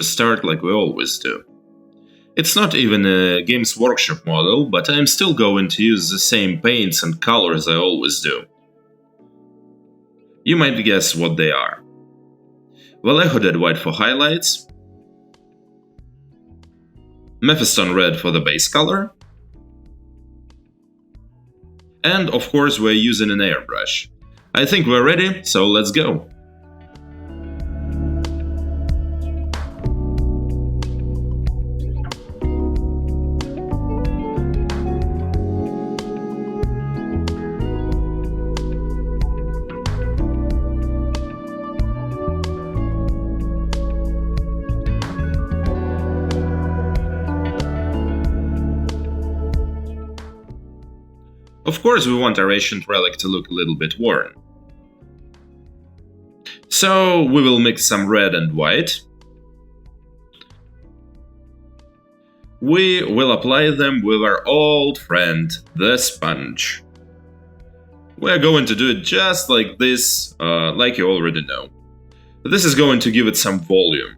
start like we always do. It's not even a Games Workshop model, but I'm still going to use the same paints and colors I always do. You might guess what they are. Vallejo Dead White for highlights, Mephiston Red for the base color, and of course we're using an airbrush. I think we're ready, so let's go! Of course we want our ancient relic to look a little bit worn. So we will mix some red and white. We will apply them with our old friend, the sponge. We're going to do it just like this, like you already know. This is going to give it some volume.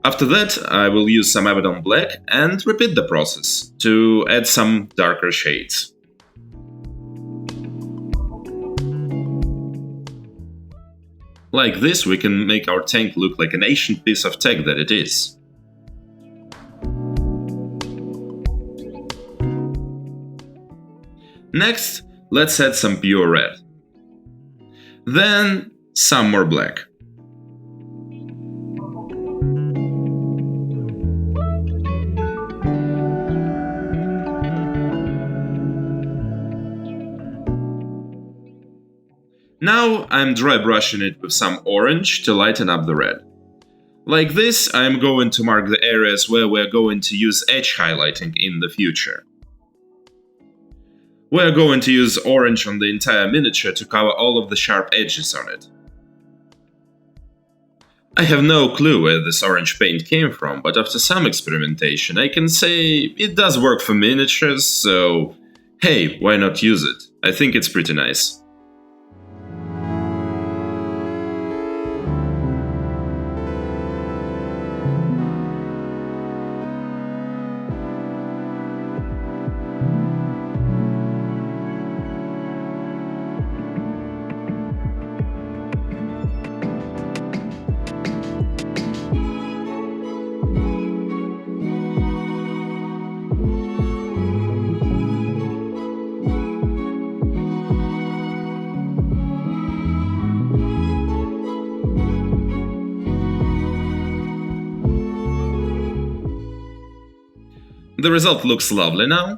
After that, I will use some Abaddon Black and repeat the process to add some darker shades. Like this, we can make our tank look like an ancient piece of tech that it is. Next, let's add some pure red. Then, some more black. Now I'm dry brushing it with some orange to lighten up the red. Like this, I'm going to mark the areas where we're going to use edge highlighting in the future. We're going to use orange on the entire miniature to cover all of the sharp edges on it. I have no clue where this orange paint came from, but after some experimentation I can say it does work for miniatures, so hey, why not use it? I think it's pretty nice. The result looks lovely now.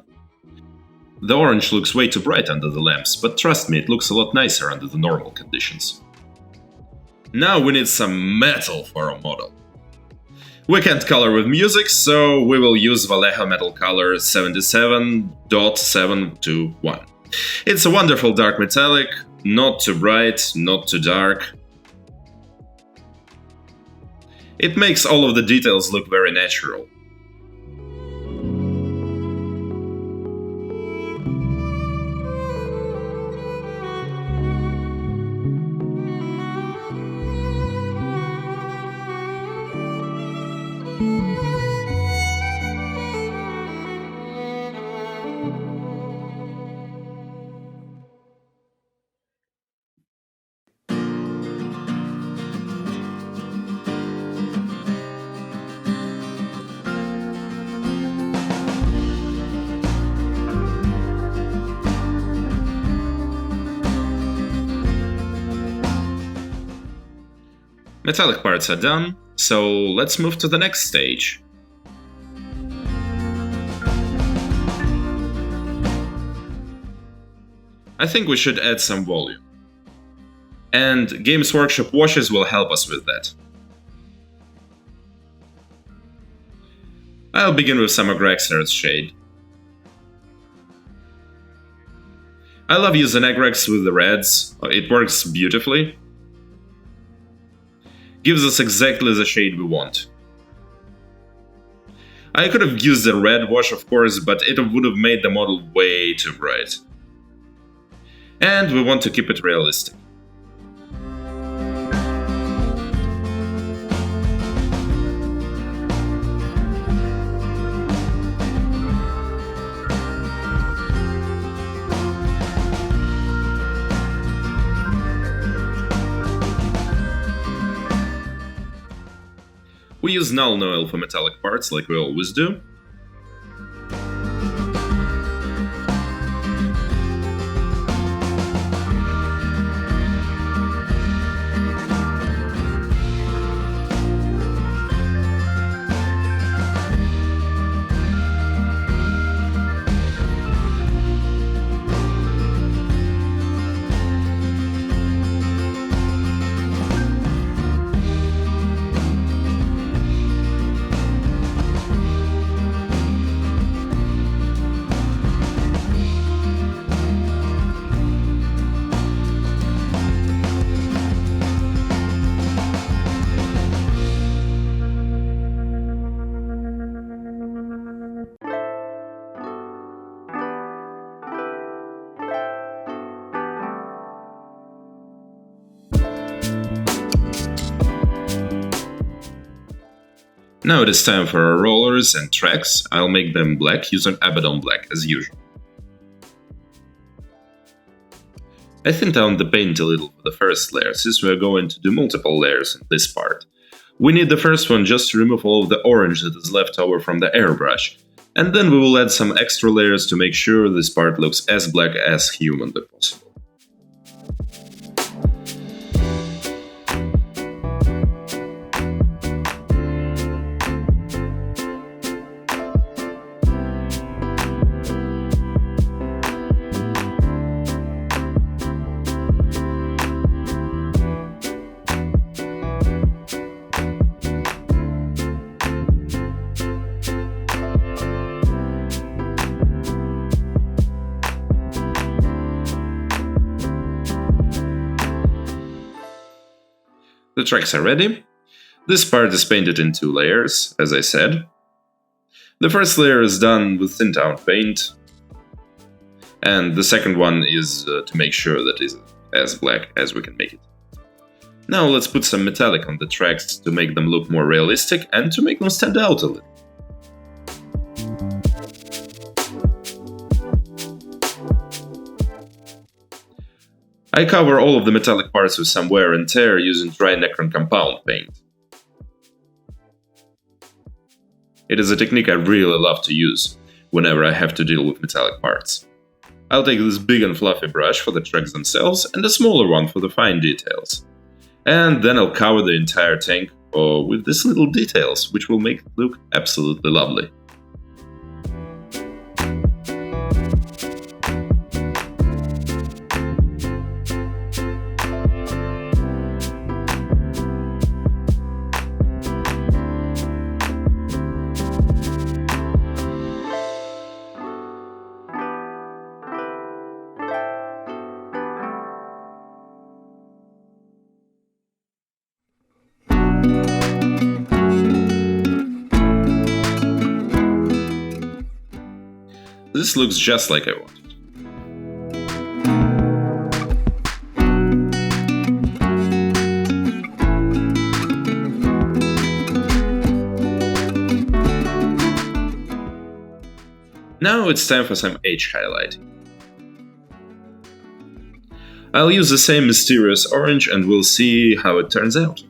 The orange looks way too bright under the lamps, but trust me, it looks a lot nicer under the normal conditions. Now we need some metal for our model. We can't color with music, so we will use Vallejo Metal Color 77.721. It's a wonderful dark metallic, not too bright, not too dark. It makes all of the details look very natural. Metallic parts are done, so let's move to the next stage. I think we should add some volume. And Games Workshop washes will help us with that. I'll begin with some Agraxar's shade. I love using Agrax with the reds, it works beautifully. Gives us exactly the shade we want. I could have used a red wash, of course, but it would have made the model way too bright. And we want to keep it realistic. use null oil for metallic parts like we always do. Now it is time for our rollers and tracks. I'll make them black using Abaddon Black as usual. I thinned down the paint a little for the first layer, since we are going to do multiple layers in this part. We need the first one just to remove all of the orange that is left over from the airbrush, and then we will add some extra layers to make sure this part looks as black as humanly possible. The tracks are ready. This part is painted in 2 layers, as I said. The first layer is done with thin down paint, and the second one is to make sure that it is as black as we can make it. Now let's put some metallic on the tracks to make them look more realistic and to make them stand out a little. I cover all of the metallic parts with some wear and tear using dry Necron compound paint. It is a technique I really love to use whenever I have to deal with metallic parts. I'll take this big and fluffy brush for the tracks themselves and a smaller one for the fine details. And then I'll cover the entire tank with these little details, which will make it look absolutely lovely. This looks just like I wanted. Now it's time for some edge highlighting. I'll use the same mysterious orange and we'll see how it turns out.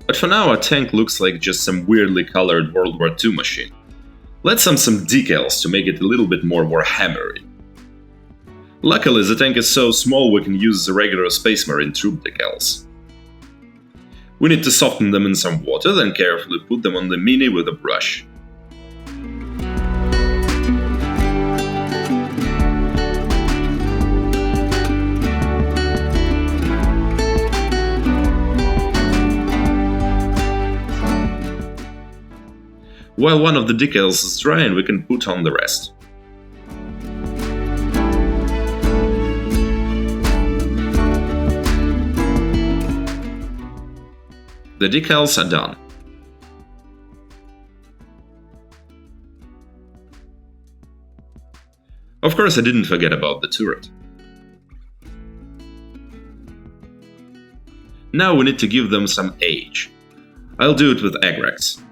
But for now our tank looks like just some weirdly colored World War II machine. Let's add some decals to make it a little bit more Warhammery. Luckily the tank is so small we can use the regular Space Marine troop decals. We need to soften them in some water, then carefully put them on the Mini with a brush. While one of the decals is drying, we can put on the rest. The decals are done. Of course, I didn't forget about the turret. Now we need to give them some age. I'll do it with Agrax.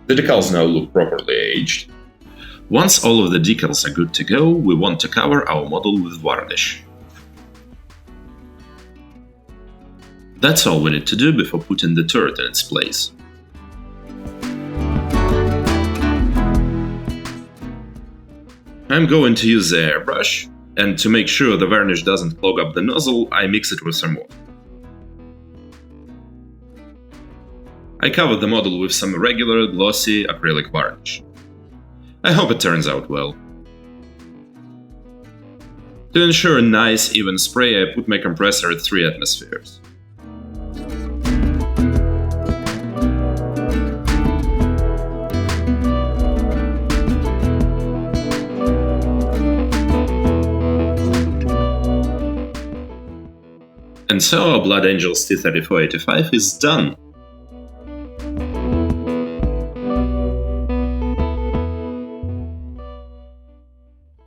The decals now look properly aged. Once all of the decals are good to go, we want to cover our model with Varnish. That's all we need to do before putting the turret in its place. I'm going to use the airbrush, and to make sure the varnish doesn't clog up the nozzle, I mix it with some water. I covered the model with some regular, glossy acrylic varnish. I hope it turns out well. To ensure a nice, even spray, I put my compressor at 3 atmospheres. And so our Blood Angel's T-34-85 is done!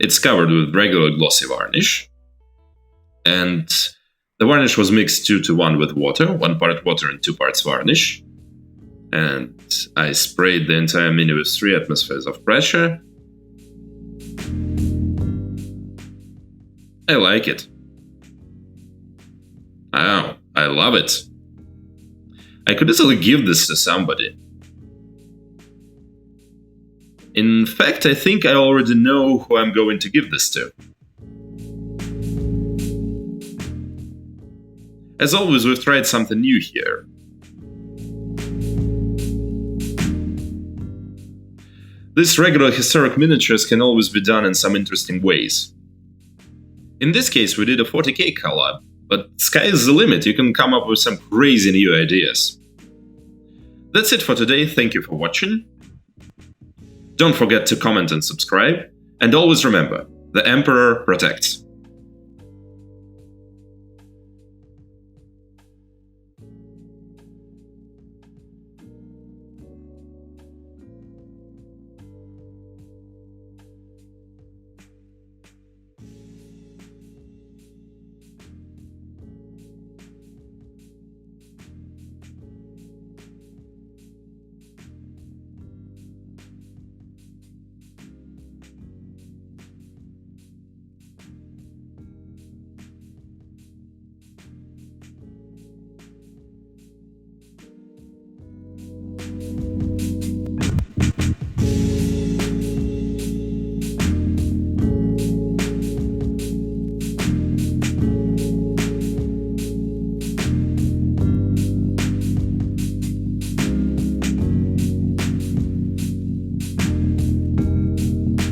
It's covered with regular glossy varnish, and the varnish was mixed 2:1 with water, 1 part water and 2 parts varnish, and I sprayed the entire Mini with 3 atmospheres of pressure. I like it. Wow, I love it. I could easily give this to somebody. In fact, I think I already know who I'm going to give this to. As always, we've tried something new here. These regular historic miniatures can always be done in some interesting ways. In this case, we did a 40k collab, but sky is the limit, you can come up with some crazy new ideas. That's it for today, thank you for watching. Don't forget to comment and subscribe, and always remember, the Emperor protects.